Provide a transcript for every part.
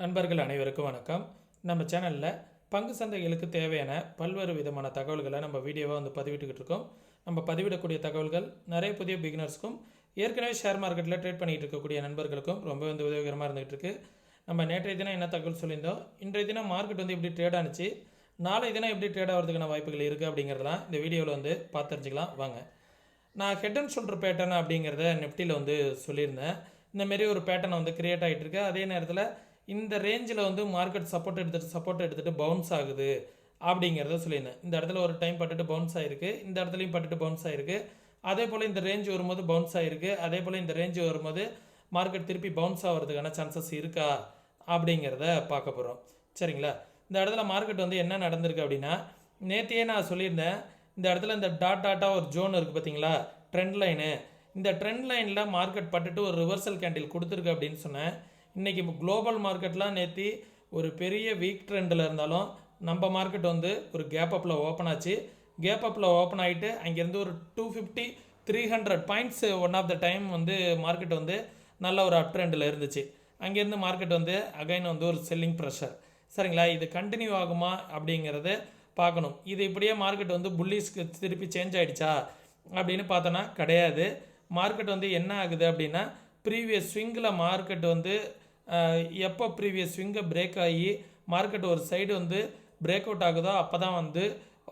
நண்பர்கள் அனைவருக்கும் வணக்கம். நம்ம சேனலில் பங்கு சந்தைகளுக்கு தேவையான பல்வேறு விதமான தகவல்களை நம்ம வீடியோவாக பதிவிட்டுக்கிட்டு இருக்கோம். நம்ம பதிவிடக்கூடிய தகவல்கள் நிறைய புதிய பிகினர்ஸ்க்கும் ஏற்கனவே ஷேர் மார்க்கெட்டில் ட்ரேட் பண்ணிகிட்டு இருக்கக்கூடிய நண்பர்களுக்கும் ரொம்ப உதவிகரமாக இருந்துகிட்டு இருக்கு. நம்ம நேற்றைய தினம் என்ன தகவல் சொல்லியிருந்தோம், இன்றைய தினம் மார்க்கெட் எப்படி ட்ரேட் ஆனிச்சு, நாளை தினம் எப்படி ட்ரேட் ஆகிறதுக்கான வாய்ப்புகள் இருக்குது அப்படிங்கிறதெல்லாம் இந்த வீடியோவில் பார்த்து தெரிஞ்சுக்கலாம் வாங்க. நான் ஹெட் அண்ட் ஷோல்டர் பேட்டர்ன் அப்படிங்கிறத நெஃப்டியில் சொல்லியிருந்தேன். இந்தமாரி ஒரு பேட்டர்னை கிரியேட் ஆகிட்டு இருக்கு. அதே நேரத்தில் இந்த ரேஞ்சில் மார்க்கெட் சப்போர்ட் எடுத்துகிட்டு பவுன்ஸ் ஆகுது அப்படிங்கிறத சொல்லியிருந்தேன். இந்த இடத்துல ஒரு டைம் பட்டுட்டு பவுன்ஸ் ஆகிருக்கு, இந்த இடத்துலையும் பட்டுட்டு பவுன்ஸ் ஆகிருக்கு. அதே போல் இந்த ரேஞ்ச் வரும்போது பவுன்ஸ் ஆகிருக்கு. அதே போல் இந்த ரேஞ்சு வரும்போது மார்க்கெட் திருப்பி பவுன்ஸ் ஆகிறதுக்கான சான்சஸ் இருக்கா அப்படிங்கிறத பார்க்க போகிறோம். சரிங்களா? இந்த இடத்துல மார்க்கெட் என்ன நடந்திருக்கு அப்படின்னா, நேற்றையே நான் சொல்லியிருந்தேன், இந்த இடத்துல இந்த டாட்டாக ஒரு ஜோன் இருக்குது பார்த்தீங்களா, ட்ரெண்ட் லைனு. இந்த ட்ரெண்ட் லைனில் மார்க்கெட் பட்டுட்டு ஒரு ரிவர்சல் கேண்டில் கொடுத்துருக்கு அப்படின்னு சொன்னேன். இன்றைக்கி குளோபல் மார்க்கெட்லாம் நேற்று ஒரு பெரிய வீக் ட்ரெண்டில் இருந்தாலும் நம்ம மார்க்கெட் ஒரு கேப் அப்பில் ஓப்பன் ஆச்சு. கேப் அப்பில் ஓப்பன் ஆகிட்டு அங்கேருந்து ஒரு 250-300 points one of the time market நல்ல ஒரு அப் ட்ரெண்டில் இருந்துச்சு. அங்கேருந்து மார்க்கெட் அகைன் ஒரு செல்லிங் ப்ரெஷர். சரிங்களா? இது கண்டினியூ ஆகுமா அப்படிங்கிறது பார்க்கணும். இது இப்படியே மார்க்கெட் புல்லிஸ்க்கு திருப்பி சேஞ்ச் ஆகிடுச்சா அப்படின்னு பார்த்தோன்னா கிடையாது. மார்க்கெட் என்ன ஆகுது அப்படின்னா, ப்ரீவியஸ் ஸ்விங்கில் மார்க்கெட் எப்போ ப்ரீவியஸ் ஸ்விங்கை பிரேக் ஆகி மார்க்கெட் ஒரு சைடு பிரேக் அவுட் ஆகுதோ அப்போ தான்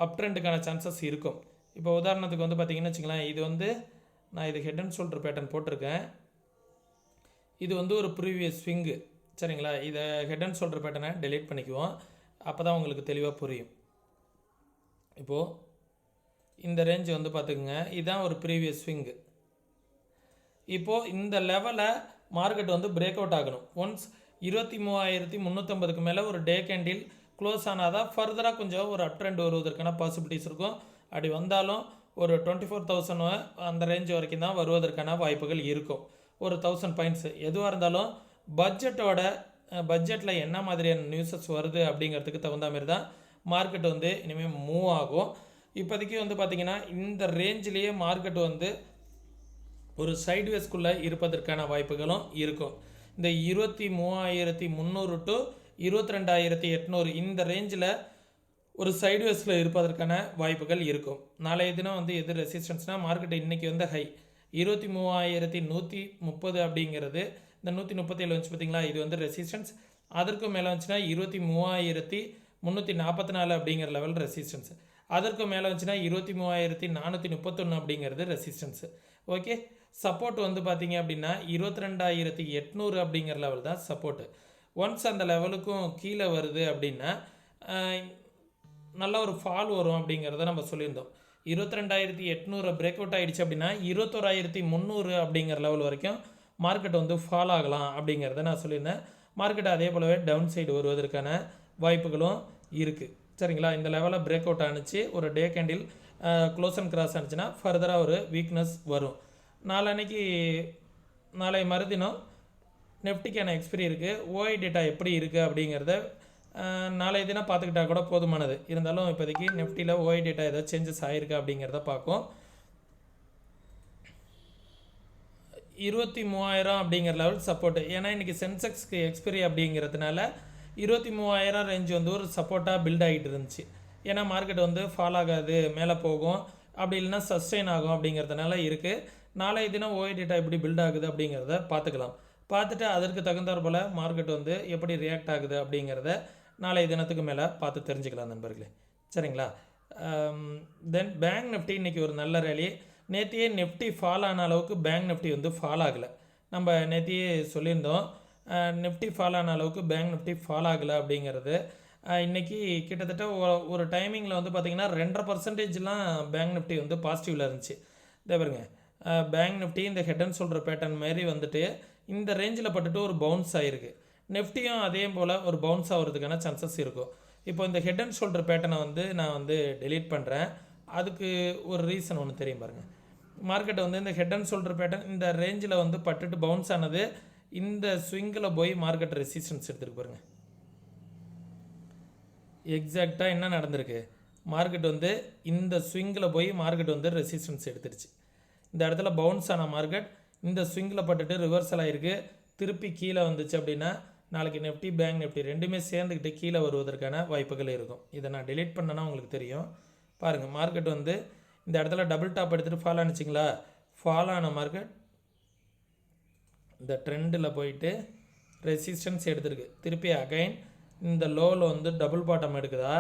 அப் ட்ரெண்டுக்கான சான்சஸ் இருக்கும். இப்போ உதாரணத்துக்கு பார்த்தீங்கன்னு வச்சுக்கலாம், இது நான் இது ஹெட் அண்ட் ஷோல்டர் பேட்டர்ன் போட்டிருக்கேன். இது ஒரு ப்ரீவியஸ் ஸ்விங்கு. சரிங்களா? இதை ஹெட் அண்ட் ஷோல்டர் பேட்டர்னை டெலீட் பண்ணிக்குவோம். அப்போ தான் உங்களுக்கு தெளிவாக புரியும். இப்போது இந்த ரேஞ்ச் பார்த்துக்குங்க, இதுதான் ஒரு ப்ரீவியஸ் ஸ்விங்கு. இப்போது இந்த லெவலை மார்க்கெட் பிரேக் அவுட் ஆகணும். ஒன்ஸ் 23,350க்கு மேலே ஒரு டே கேண்டில் க்ளோஸ் ஆனால் தான் ஃபர்தராக கொஞ்சம் ஒரு அப் ட்ரெண்ட் வருவதற்கான பாசிபிலிட்டிஸ் இருக்கும். அப்படி வந்தாலும் ஒரு 24,000 அந்த ரேஞ்ச் வரைக்கும் தான் வருவதற்கான வாய்ப்புகள் இருக்கும். ஒரு 1000 பாயிண்ட்ஸ் எதுவாக இருந்தாலும் பட்ஜெட்டில் என்ன மாதிரியான நியூஸஸ் வருது அப்படிங்கிறதுக்கு தகுந்த மாதிரி தான் மார்க்கெட் இனிமேல் மூவ் ஆகும். இப்போதைக்கு பார்த்திங்கன்னா இந்த ரேஞ்சிலேயே மார்க்கெட் ஒரு சைட்வேஸ்குள்ளே இருப்பதற்கான வாய்ப்புகளும் இருக்கும். இந்த 23,300 டு 22,800 இந்த ரேஞ்சில் ஒரு சைட்வேஸில் இருப்பதற்கான வாய்ப்புகள் இருக்கும். நாளைய தினம் எது ரெசிஸ்டன்ஸ்னால், மார்க்கெட் இன்றைக்கி ஹை 23,130 அப்படிங்கிறது, இந்த 137 வந்துச்சு பார்த்தீங்களா, இது ரெசிஸ்டன்ஸ். அதற்கும் மேலே வந்துச்சுன்னா 23,344 அப்படிங்கிற லெவல் ரெசிஸ்டன்ஸ். அதற்கும் மேலே வந்துச்சுன்னா 23,431 அப்படிங்கிறது ரெசிஸ்டன்ஸு. ஓகே, சப்போர்ட் பார்த்தீங்க அப்படின்னா 22,800 அப்படிங்கிற லெவல் தான் சப்போர்ட்டு. ஒன்ஸ் அந்த லெவலுக்கும் கீழே வருது அப்படின்னா நல்ல ஒரு ஃபால் வரும் அப்படிங்கிறத நம்ம சொல்லியிருந்தோம். 22,800 பிரேக் அவுட் ஆகிடுச்சு அப்படின்னா 21,300 அப்படிங்கிற லெவல் வரைக்கும் மார்க்கெட் ஃபால் ஆகலாம் அப்படிங்கிறத நான் சொல்லியிருந்தேன். மார்க்கெட் அதே போலவே டவுன் சைடு வருவதற்கான வாய்ப்புகளும் இருக்குது. சரிங்களா? இந்த லெவலில் பிரேக் அவுட் ஆனிச்சு, ஒரு day candle close and cross ஆனிச்சுன்னா ஃபர்தராக ஒரு வீக்னஸ் வரும். நாளை மறுதினம் நெஃப்டிக்கான எக்ஸ்பிரி இருக்குது. ஓஐ டேட்டா எப்படி இருக்குது அப்படிங்கிறத நாளைய தினம் பார்த்துக்கிட்டா கூட போதுமானது. இருந்தாலும் இப்போதைக்கு நெஃப்டியில் ஓஐ டேட்டா ஏதாவது சேஞ்சஸ் ஆகிருக்கு அப்படிங்கிறத பார்க்கும். 23,000 அப்படிங்கிற லெவல் சப்போர்ட்டு. ஏன்னா இன்றைக்கி சென்செக்ஸ்க்கு எக்ஸ்பிரி அப்படிங்கிறதுனால 23,000 ரேஞ்ச் ஒரு சப்போர்ட்டாக பில்ட் ஆகிட்டு இருந்துச்சு. ஏன்னா மார்க்கெட் ஃபால் ஆகாது, மேலே போகும், அப்படி இல்லைன்னா சஸ்டெயின் ஆகும் அப்படிங்கிறதுனால இருக்குது. நாளைய தினம் ஓஐ டேட்டா எப்படி பில்ட் ஆகுது அப்படிங்கிறத பார்த்துக்கலாம். பார்த்துட்டு அதற்கு தகுந்தாற் போல் மார்க்கெட் எப்படி ரியாக்ட் ஆகுது அப்படிங்கிறத நாளைய தினத்துக்கு மேலே பார்த்து தெரிஞ்சுக்கலாம் நண்பர்களே. சரிங்களா? தென் பேங்க் நிஃப்டி இன்றைக்கி ஒரு நல்ல ரேலி. நேற்றையே நிஃப்டி ஃபால் ஆன அளவுக்கு பேங்க் நிஃப்டி ஃபால் ஆகலை. நம்ம நேற்றையே சொல்லியிருந்தோம், நிஃப்டி ஃபால் ஆன அளவுக்கு பேங்க் நிஃப்டி ஃபால் ஆகலை அப்படிங்கிறது. இன்றைக்கி கிட்டத்தட்ட ஒரு டைமிங்கில் பார்த்திங்கன்னா 2.5%லாம் பேங்க் நிஃப்டி பாசிட்டிவில் இருந்துச்சு. இதே பாருங்க, பேங்க் நிஃப்டி இந்த ஹெட் அண்ட் ஷோல்டர் பேட்டர்ன் மாரி இந்த ரேஞ்சில் பட்டுட்டு ஒரு பவுன்ஸ் ஆகிருக்கு. நிஃப்டியும் அதே போல் ஒரு பவுன்ஸ் ஆகிறதுக்கான சான்சஸ் இருக்கும். இப்போ இந்த ஹெட் அண்ட் ஷோல்டர் பேட்டர்னை நான் டெலீட் பண்ணுறேன். அதுக்கு ஒரு ரீசன் ஒன்று தெரியும் பாருங்கள். மார்க்கெட் இந்த ஹெட் அண்ட் ஷோல்டர் பேட்டர்ன் இந்த ரேஞ்சில் பட்டுட்டு பவுன்ஸ் ஆனது, இந்த ஸ்விங்கில் போய் மார்க்கெட் ரெசிஸ்டன்ஸ் எடுத்துருக்கு பாருங்கள். எக்ஸாக்டாக என்ன நடந்திருக்கு, மார்க்கெட் இந்த ஸ்விங்கில் போய் மார்க்கெட் ரெசிஸ்டன்ஸ் எடுத்துருச்சு. இந்த இடத்துல பவுன்ஸ் ஆன மார்க்கெட் இந்த ஸ்விங்கில் பட்டுட்டு ரிவர்சல் ஆகிருக்கு. திருப்பி கீழே வந்துச்சு அப்படின்னா நாளைக்கு நிஃப்டி பேங்க் நிஃப்டி ரெண்டுமே சேர்ந்துக்கிட்டு கீழே வருவதற்கான வாய்ப்புகள் இருக்கும். இதை நான் டெலீட் பண்ணேன்னா உங்களுக்கு தெரியும். பாருங்கள், மார்க்கெட் வந்து இந்த இடத்துல டபுள் டாப் எடுத்துகிட்டு ஃபால் ஆனிச்சிங்களா, ஃபால் ஆன மார்க்கெட் இந்த ட்ரெண்டில் போயிட்டு ரெசிஸ்டன்ஸ் எடுத்துருக்கு. திருப்பி அகைன் இந்த லோவில் வந்து டபுள் பாட்டம் எடுக்குதா,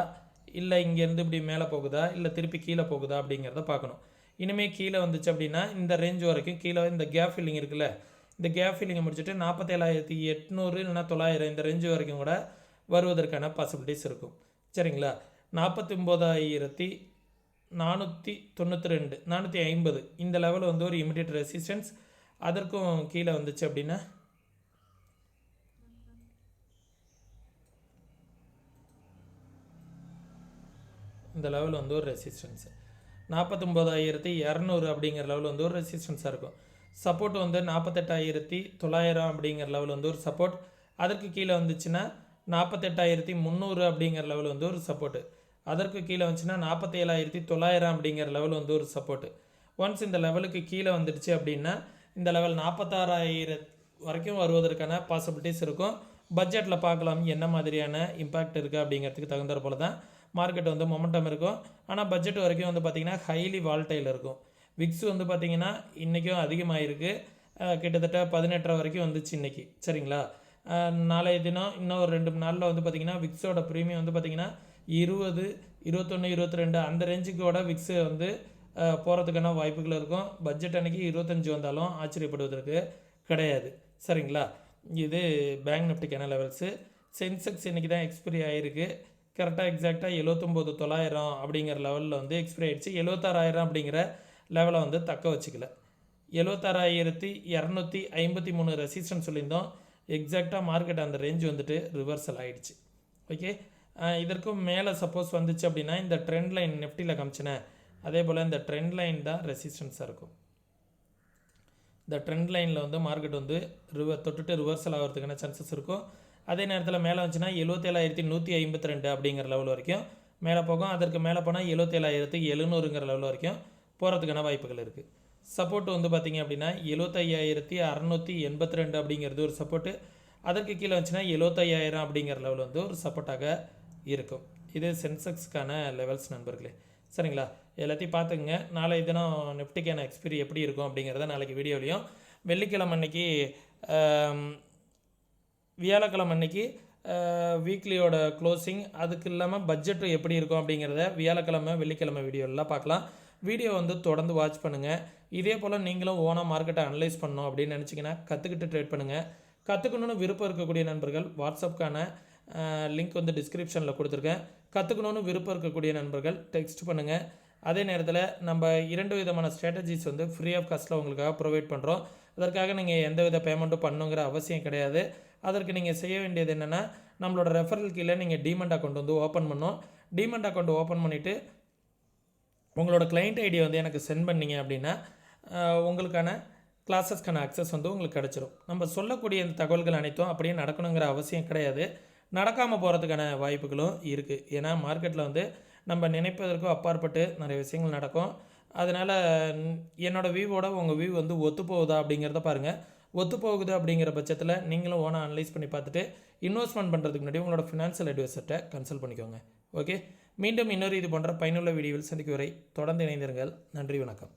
இல்லை இங்கேருந்து இப்படி மேலே போகுதா, இல்லை திருப்பி கீழே போகுதா அப்படிங்கிறத பார்க்கணும். இனிமேல் கீழே வந்துச்சு அப்படின்னா இந்த ரேஞ்ச் வரைக்கும் கீழே இந்த கேப் ஃபில்லிங் இருக்குல்ல, இந்த கேப் ஃபில்லிங்கை முடிச்சுட்டு 47,800 இல்லைனா 900 இந்த ரேஞ்சு வரைக்கும் கூட வருவதற்கான பாசிபிலிட்டிஸ் இருக்கும். சரிங்களா, 49,492 450 இந்த லெவல் வந்து ஒரு இமிடியட் ரெசிஸ்டன்ஸ். அதற்கும் கீழே வந்துச்சு அப்படின்னா இந்த லெவல் வந்து ஒரு ரெசிஸ்டன்ஸு 49,200 அப்படிங்கிற லெவல் வந்து ஒரு ரெசிஸ்டன்ஸாக இருக்கும். சப்போர்ட் வந்து 48,900 அப்படிங்கிற லெவல் வந்து ஒரு சப்போர்ட். அதற்கு கீழே வந்துச்சுன்னா 48,300 அப்படிங்கிற லெவல் வந்து ஒரு சப்போர்ட்டு. அதற்கு கீழே வந்துச்சுன்னா 47,900 அப்படிங்கிற லெவல் வந்து ஒரு சப்போர்ட்டு. ஒன்ஸ் இந்த லெவலுக்கு கீழே வந்துடுச்சு அப்படின்னா இந்த லெவல் 46,000 வரைக்கும் வருவதற்கான பாசிபிலிட்டிஸ் இருக்கும். பட்ஜெட்டில் பார்க்கலாம் என்ன மாதிரியான இம்பேக்ட் இருக்குது அப்படிங்கிறதுக்கு தகுந்தாற் போல தான் மார்க்கெட் வந்து மொமெண்டம் இருக்கும். ஆனால் பட்ஜெட் வரைக்கும் வந்து பார்த்திங்கன்னா ஹைலி வால்டைல் இருக்கும். விக்ஸ் வந்து பார்த்திங்கன்னா இன்றைக்கும் அதிகமாகிருக்கு, கிட்டத்தட்ட 18 வரைக்கும் வந்துச்சு இன்றைக்கி. சரிங்களா, நாளைய தினம் இன்னும் ஒரு 2 நாளில் வந்து பார்த்திங்கன்னா விக்ஸோட ப்ரீமியம் வந்து பார்த்திங்கன்னா 20, 21, 22 அந்த ரேஞ்சுக்கோட விக்ஸு வந்து போகிறதுக்கான வாய்ப்புகள் இருக்கும். பட்ஜெட் அன்றைக்கி 25 வந்தாலும் ஆச்சரியப்படுவதற்கு கிடையாது. சரிங்களா, இது பேங்க் நிஃப்டிக்கான லெவல்ஸு. சென்செக்ஸ் இன்றைக்கி தான் எக்ஸ்பிரி ஆகிருக்கு. கரெக்டாக எக்ஸாக்டாக 79,900 அப்படிங்கிற லெவலில் வந்து எக்ஸ்பிரி ஆகிடுச்சு. 76,000 அப்படிங்கிற லெவலை வந்து தக்க வச்சுக்கல. 76,253 ரெசிஸ்டன்ஸ் சொல்லியிருந்தோம். எக்ஸாக்டாக மார்க்கெட் அந்த ரேஞ்ச் வந்துட்டு ரிவர்சல் ஆகிடுச்சு. ஓகே, இதற்கும் மேலே சப்போஸ் வந்துச்சு அப்படின்னா இந்த ட்ரெண்ட் லைன் நிஃப்டியில் காமிச்சினேன் அதே போல் இந்த ட்ரெண்ட் லைன் தான் ரெசிஸ்டன்ஸாக இருக்கும். இந்த ட்ரெண்ட் லைனில் வந்து மார்க்கெட் வந்து தொட்டுட்டு ரிவர்சல் ஆகிறதுக்கான சான்சஸ் இருக்கும். அதே நேரத்தில் மேலே வந்துச்சுன்னா 77,152 அப்படிங்கிற லெவல் வரைக்கும் மேலே போகும். அதற்கு மேலே போனால் 77,700ங்கிற லெவல் வரைக்கும் போகிறதுக்கான வாய்ப்புகள் இருக்குது. சப்போர்ட் வந்து பார்த்திங்க அப்படின்னா 75,682 அப்படிங்கிறது ஒரு சப்போர்ட்டு. அதற்கு கீழே வந்துச்சுன்னா 75,000 அப்படிங்கிற லெவல் வந்து ஒரு சப்போர்ட்டாக இருக்கும். இது சென்செக்ஸ்க்கான லெவல்ஸ் நண்பர்களே. சரிங்களா, எல்லாத்தையும் பார்த்துங்க. நாளை தினம் நிஃப்டிக்கான எக்ஸ்பிரி எப்படி இருக்கும் அப்படிங்கிறத நாளைக்கு வீடியோலையும், வெள்ளிக்கிழமை அன்னைக்கு வியாழக்கிழமை அன்னைக்கு வீக்லியோட க்ளோசிங், அதுக்கு இல்லாமல் பட்ஜெட்டு எப்படி இருக்கும் அப்படிங்கிறத வியாழக்கிழமை வெள்ளிக்கிழமை வீடியோலாம் பார்க்கலாம். வீடியோ வந்து தொடர்ந்து வாட்ச் பண்ணுங்கள். இதே போல் நீங்களும் ஓனாக மார்க்கெட்டை அனலைஸ் பண்ணணும் அப்படின்னு நினச்சிங்கன்னா கற்றுக்கிட்டு ட்ரேட் பண்ணுங்கள். கற்றுக்கணுன்னு விருப்பம் இருக்கக்கூடிய நண்பர்கள் வாட்ஸ்அப்புக்கான லிங்க் வந்து டிஸ்கிரிப்ஷனில் கொடுத்துருக்கேன். கற்றுக்கணுன்னு விருப்பம் இருக்கக்கூடிய நண்பர்கள் டெக்ஸ்ட் பண்ணுங்கள். அதே நேரத்தில் நம்ம 2 விதமான ஸ்ட்ராட்டஜிஸ் வந்து ஃப்ரீ ஆஃப் காஸ்ட்டில் உங்களுக்காக ப்ரொவைட் பண்ணுறோம். அதற்காக நீங்கள் எந்த வித பேமெண்ட்டும் பண்ணணுங்கிற அவசியம் கிடையாது. அதற்கு நீங்கள் செய்ய வேண்டியது என்னென்னா, நம்மளோட ரெஃபரல் கீழே நீங்கள் டீமெண்ட் அக்கௌண்ட் வந்து ஓப்பன் பண்ணணும். டீமெண்ட் அக்கௌண்ட் ஓப்பன் பண்ணிவிட்டு உங்களோட கிளைண்ட் ஐடியை வந்து எனக்கு சென்ட் பண்ணிங்க அப்படின்னா உங்களுக்கான கிளாஸஸ்க்கான அக்சஸ் வந்து உங்களுக்கு கிடச்சிரும். நம்ம சொல்லக்கூடிய இந்த தகவல்கள் அனைத்தும் அப்படியே நடக்கணுங்கிற அவசியம் கிடையாது. நடக்காமல் போகிறதுக்கான வாய்ப்புகளும் இருக்குது. ஏன்னா மார்க்கெட்டில் வந்து நம்ம நினைப்பதற்கும் அப்பாற்பட்டு நிறைய விஷயங்கள் நடக்கும். அதனால் என்னோடய வியூவோட உங்கள் வியூ வந்து ஒத்து போகுதா அப்படிங்கிறத பாருங்கள். ஒத்து போகுது அப்படிங்கிற பட்சத்தில் நீங்களும் ஓனாக அனலைஸ் பண்ணி பார்த்துட்டு இன்வெஸ்ட்மெண்ட் பண்ணுறதுக்கு முன்னாடி உங்களோட ஃபினான்ஷியல் அட்வைசர்கிட்ட கன்சல்ட் பண்ணிக்கோங்க. ஓகே, மீண்டும் இன்னொரு இது போன்ற பயனுள்ள வீடியோவில் சந்திக்கும் வரை தொடர்ந்து இணைந்திருங்கள். நன்றி, வணக்கம்.